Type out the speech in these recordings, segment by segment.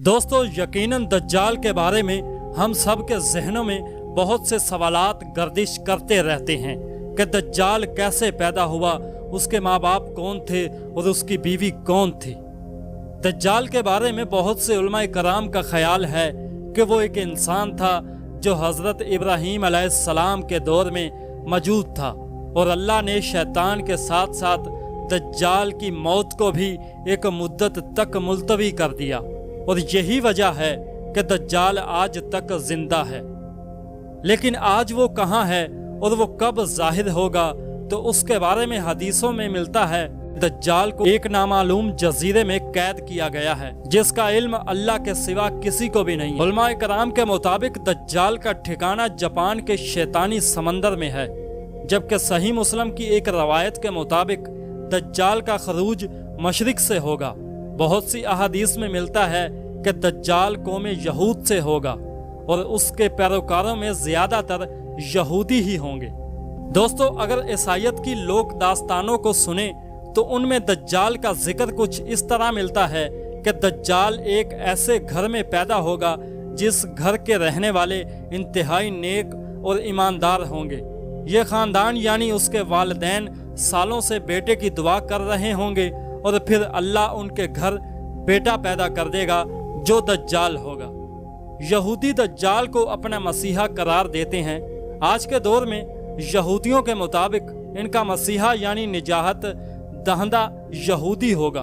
दोस्तों, यकीनन दज्जाल के बारे में हम सब के जहनों में बहुत से सवालात गर्दिश करते रहते हैं कि दज्जाल कैसे पैदा हुआ, उसके माँ बाप कौन थे और उसकी बीवी कौन थी। दज्जाल के बारे में बहुत से उलमाए कराम का ख्याल है कि वो एक इंसान था जो हज़रत इब्राहीम अलैहिस्सलाम के दौर में मौजूद था और अल्लाह ने शैतान के साथ साथ दज्जाल की मौत को भी एक मुद्दत तक मुलतवी कर दिया और यही वजह है कि दज्जाल आज तक जिंदा है। लेकिन आज वो कहाँ है और वो कब जाहिर होगा, तो उसके बारे में हदीसों में मिलता है दज्जाल को एक नामालूम जजीरे में कैद किया गया है जिसका इल्म अल्लाह के सिवा किसी को भी नहीं। उलमाए कराम के मुताबिक दज्जाल का ठिकाना जापान के शैतानी समंदर में है, जबकि सही मुस्लिम की एक रवायत के मुताबिक दज्जाल का खरूज मशरिक से होगा। बहुत सी अहादीस में मिलता है कि दज्जाल कौम यहूद से होगा और उसके पैरोकारों में ज्यादातर यहूदी ही होंगे। दोस्तों, अगर ईसाईयत की लोक दास्तानों को सुने तो उनमें दज्जाल का जिक्र कुछ इस तरह मिलता है कि दज्जाल एक ऐसे घर में पैदा होगा जिस घर के रहने वाले इंतहाई नेक और ईमानदार होंगे। ये खानदान यानी उसके वालिदैन सालों से बेटे की दुआ कर रहे होंगे और फिर अल्लाह उनके घर बेटा पैदा कर देगा जो दज्जाल होगा। यहूदी दज्जाल को अपना मसीहा करार देते हैं। आज के दौर में यहूदियों के मुताबिक इनका मसीहा यानी निजाहत दहंदा यहूदी होगा।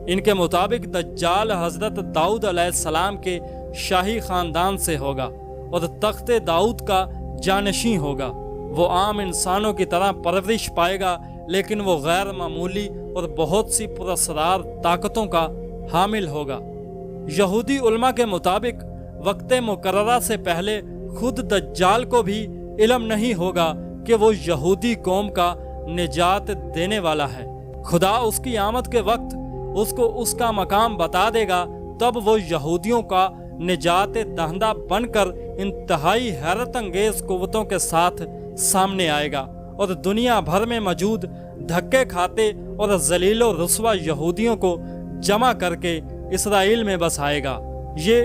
इनके मुताबिक दज्जाल हजरत दाऊद अलैहिस्सलाम के शाही खानदान से होगा और तख्ते दाऊद का जानशीं होगा। वो आम इंसानों की तरह परवरिश पाएगा, लेकिन वो गैर मामूली और बहुत सी पुरस्कार ताकतों का हामिल होगा। यहूदी उलमा के मुताबिक वक्त मुकर्ररा से पहले खुद दज्जाल को भी इल्म नहीं होगा कि वो यहूदी कौम का निजात देने वाला है। खुदा उसकी आमद के वक्त उसको उसका मकाम बता देगा, तब वो यहूदियों का निजात दहंदा बनकर इंतहाई हैरत अंगेज कुव्वतों के साथ सामने आएगा और दुनिया भर में मौजूद धक्के खाते और जलीलो रुस्वा यहूदियों को जमा करके इसराइल में बसाएगा। ये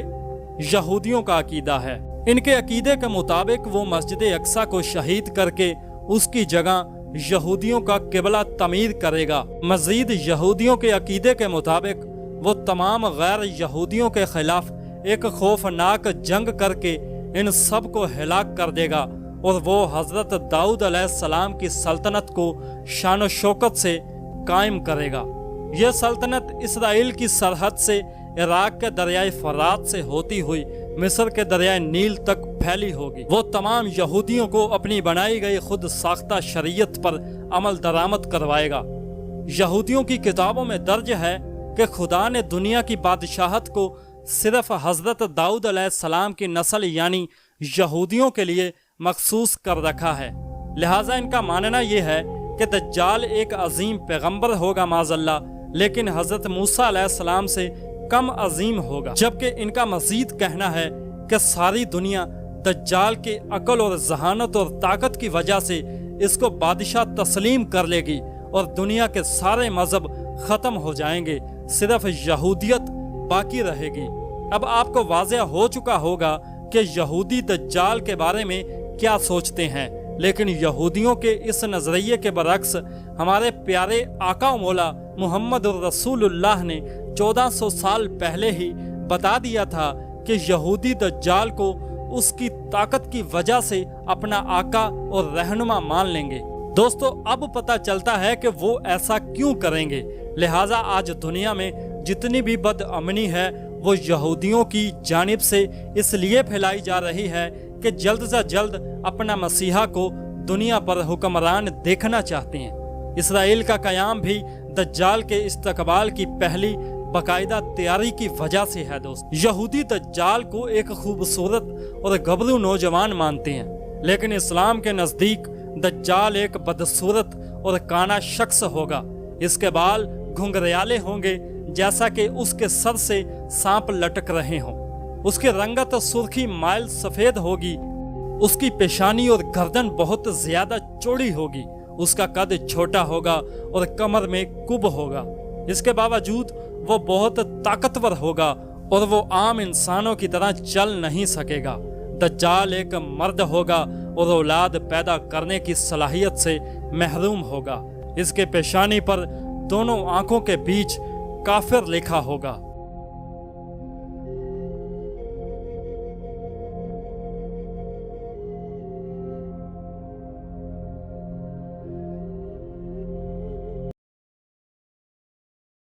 यहूदियों का अकीदा है। इनके अकीदे के मुताबिक वो मस्जिद अक्सा को शहीद करके उसकी जगह यहूदियों का किबला तमीर करेगा। मजीद यहूदियों के अकीदे के मुताबिक वो तमाम गैर यहूदियों के खिलाफ एक खौफनाक जंग करके इन सब को हिलाक कर देगा और वो हजरत दाऊद अलैहिस्सलाम की सल्तनत को शान शौकत से कायम करेगा। यह सल्तनत इसराइल की सरहद से इराक के दरियाए फरात से होती हुई मिस्र के दरियाए नील तक फैली होगी। वो तमाम यहूदियों को अपनी बनाई गई खुद साख्ता शरीयत पर अमल दरामद करवाएगा। यहूदियों की किताबों में दर्ज है कि खुदा ने दुनिया की बादशाहत को सिर्फ हजरत दाऊद अलैहिस्सलाम की नस्ल यानी यहूदियों के लिए मखसूस कर रखा है। लिहाजा इनका मानना यह है कि दज्जाल एक अजीम पैगंबर होगा माज़अल्लाह, लेकिन हजरत मूसा अलैहिस्सलाम से कम अजीम होगा। जबकि इनका मजीद कहना है कि सारी दुनिया दज्जाल के अकल और जहानत और ताकत की वजह से इसको बादशाह तस्लीम कर लेगी और दुनिया के सारे मजहब खत्म हो जाएंगे, सिर्फ यहूदियत बाकी रहेगी। अब आपको वाज़ेह हो चुका होगा कि यहूदी दज्जाल के बारे में क्या सोचते हैं, लेकिन यहूदियों के इस नजरिए के बरक्स हमारे प्यारे आका मौला मुहम्मद रसूलुल्लाह ने 1400 साल पहले ही बता दिया था कि यहूदी दज्जाल को उसकी ताकत की वजह से अपना आका और रहनुमा मान लेंगे। दोस्तों, अब पता चलता है कि वो ऐसा क्यों करेंगे। लिहाजा आज दुनिया में जितनी भी बदअमनी है वो यहूदियों की जानिब से इसलिए फैलाई जा रही है कि जल्द से जल्द अपना मसीहा को दुनिया पर हुक्मरान देखना चाहते हैं। इसराइल का कयाम भी दज्जाल के इस्तकबाल की पहली बाकायदा तैयारी की वजह से है। दोस्त, यहूदी दज्जाल को एक खूबसूरत और गबरू नौजवान मानते हैं, लेकिन इस्लाम के नज़दीक दज्जाल एक बदसूरत और काना शख्स होगा। इसके बाल घुंघरियाले होंगे जैसा कि उसके सर से सांप लटक रहे हों। उसकी रंगत सुर्खी माइल सफेद होगी। उसकी पेशानी और गर्दन बहुत ज्यादा चौड़ी होगी। उसका कद छोटा होगा और कमर में कुब होगा। इसके बावजूद वो बहुत ताकतवर होगा اور وہ عام انسانوں کی طرح چل نہیں سکے گا۔ دجال ایک مرد ہوگا اور اولاد پیدا کرنے کی صلاحیت سے محروم ہوگا۔ اس کے پیشانی پر دونوں آنکھوں کے بیچ کافر لکھا ہوگا۔